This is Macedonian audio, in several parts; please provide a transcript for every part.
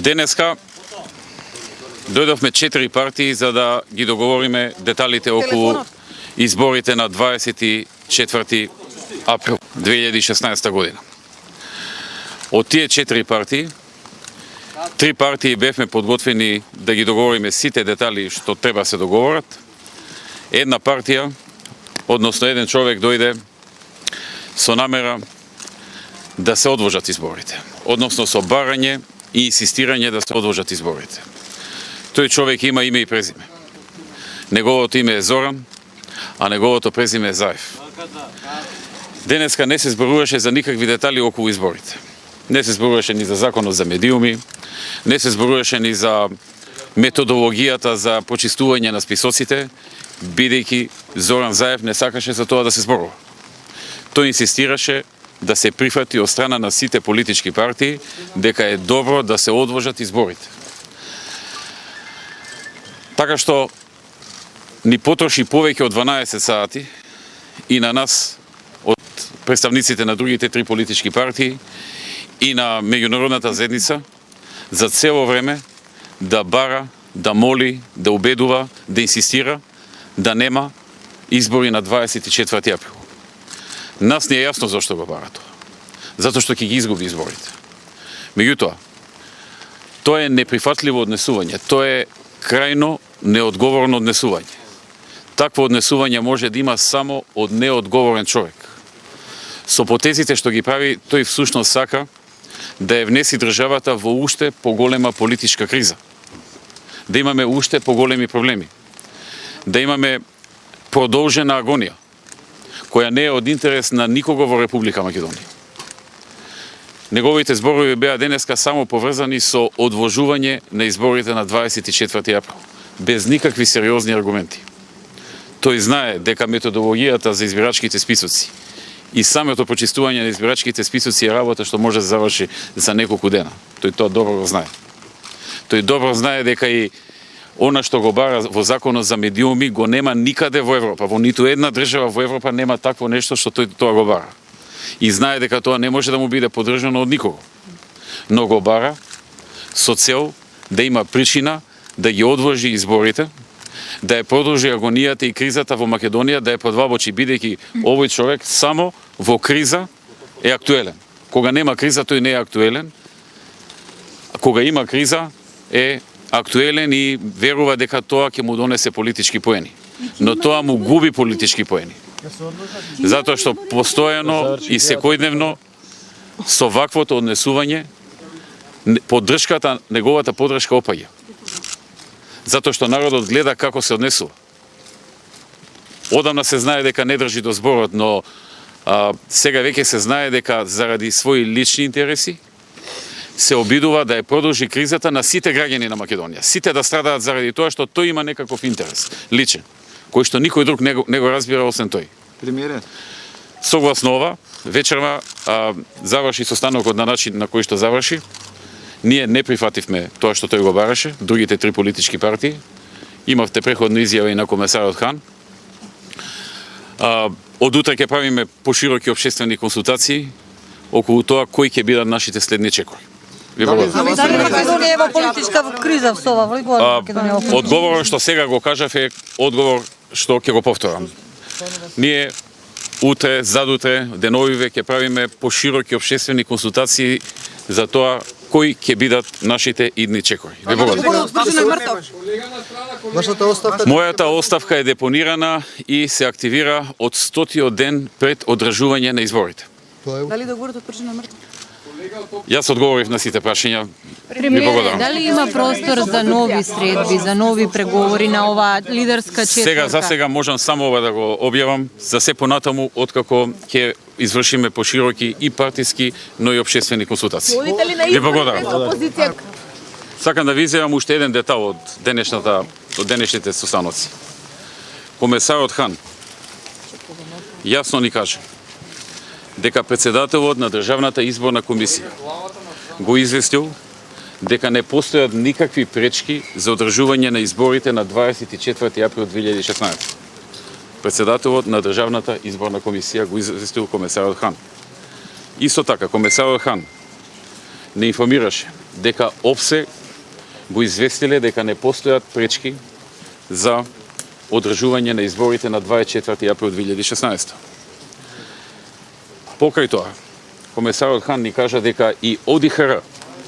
Денеска дојдовме 4 партии за да ги договориме деталите околу изборите на 24 април 2016 година. Од тие 4 партии, 3 партии бевме подготвени да ги договориме сите детали што треба се договорат. Една партија, односно еден човек дојде со намера да се одложат изборите, односно со барање и инсистирање да се одложат изборите. Тој човек има име и презиме. Неговото име е Зоран, а неговото презиме е Заев. Денеска не се зборуваше за никакви детали околу изборите. Не се зборуваше ни за законот за медиуми, не се зборуваше ни за методологијата за почистување на списоците, бидејќи Зоран Заев не сакаше за тоа да се зборува. Тој инсистираше да се прифати од страна на сите политички партии дека е добро да се одложат изборите. Така што ни потроши повеќе од 12 сати и на нас од представниците на другите 3 политички партии и на меѓународната заедница за цело време да бара, да моли, да убедува, да инсистира да нема избори на 24 април. Нас не е јасно зашто го бара тоа. Затоа што ќе ги изгуби изборите. Меѓутоа, тоа е неприфатливо однесување. Тоа е крајно неодговорно однесување. Такво однесување може да има само од неодговорен човек. Со потезите што ги прави, тој всушност сака да ја внеси државата во уште поголема политичка криза. Да имаме уште поголеми проблеми. Да имаме продолжена агонија, која не е од интерес на никого во Република Македонија. Неговите зборови беа денеска само поврзани со одложување на изборите на 24 април, без никакви сериозни аргументи. Тој знае дека методологијата за избирачките списоци и самото почистување на избирачките списоци е работа што може да заврши за неколку дена. Тој тоа добро го знае. Тој добро знае дека и она што го бара во законот за медиуми го нема никаде во Европа. Во ниту една држава во Европа нема такво нешто што тој тоа го бара. И знае дека тоа не може да му биде поддржано од никого. Но го бара со цел да има причина да ги одложи изборите, да ја продолжи агонијата и кризата во Македонија, да ја подвабочи, бидејќи овој човек само во криза е актуелен. Кога нема криза, тој не е актуелен. А кога има криза, е актуелен и верува дека тоа ќе му донесе политички поени. Но тоа му губи политички поени. Затоа што постојано и секојдневно со ваквото однесување поддршката, неговата поддршка опаѓа. Затоа што народот гледа како се однесува. Одамна се знае дека не држи до зборот, но сега веќе се знае дека заради своји лични интереси се обидува да ја продолжи кризата на сите граѓани на Македонија. Сите да страдаат заради тоа што тој има некаков интерес, личен, кој што никој друг не го разбира освен тој. Премиере. Согласно ова, вечерва заврши состанокот на начин на кој што заврши. Ние не прифативме тоа што тој го бараше, другите 3 политички партии. Имавте преходно изјава и на комесарот Хан. Од утре ќе правиме пошироки општествени консултации околу тоа кои ќе бидат нашите следни чекори. Ви благодарам. Дали Македонија е во политичка криза со ова? Одговорот што сега го кажав е одговор што ќе го повторам. Ние утре, задутре, деновиве ќе правиме пошироки општествени консултации за тоа кои ќе бидат нашите идни чекори. Ви благодарам. Мојата оставка е депонирана и се активира од 100-тиот ден пред одржување на изборите. Дали договорот отпрашен на мртов? Јас одговорив на сите прашања. Премиере, дали има простор за нови средби, за нови преговори на оваа лидерска четворка? За сега можам само ова да го објавам, за се понатаму откако ќе извршиме пошироки и партиски, но и општествени консултации. Ви благодарам. Сакам да ви изјавам уште еден детал од денешните состаноци. Комесарот Хан јасно ни каже дека председателот на Државната изборна комисија го известил дека не постојат никакви пречки за одржување на изборите на 24 април 2016. Председателот на Државната изборна комисија го известил комесарот Хан. Исто така, комесарот Хан не информираше дека ОПСЕ го известиле дека не постојат пречки за одржување на изборите на 24 април 2016. Покрај тоа, комесарот Хан ни кажа дека и ОДИХР,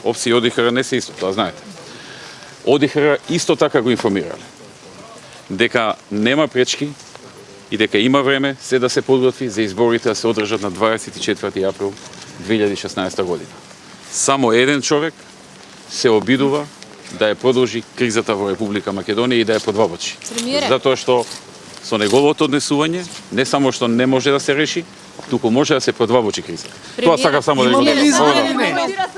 ОПСЕ и ОДИХР не се исто, тоа знаете. ОДИХР исто така го информирале дека нема пречки и дека има време се да се подготви за изборите да се одржат на 24 април 2016 година. Само еден човек се обидува да ја продолжи кризата во Република Македонија и да ја подвабочи. Премиере. Затоа што со неговото однесување не само што не може да се реши, туку може да се подвабочи кризата. Тоа сакам само да ви Имаме ли кажам. избори или не?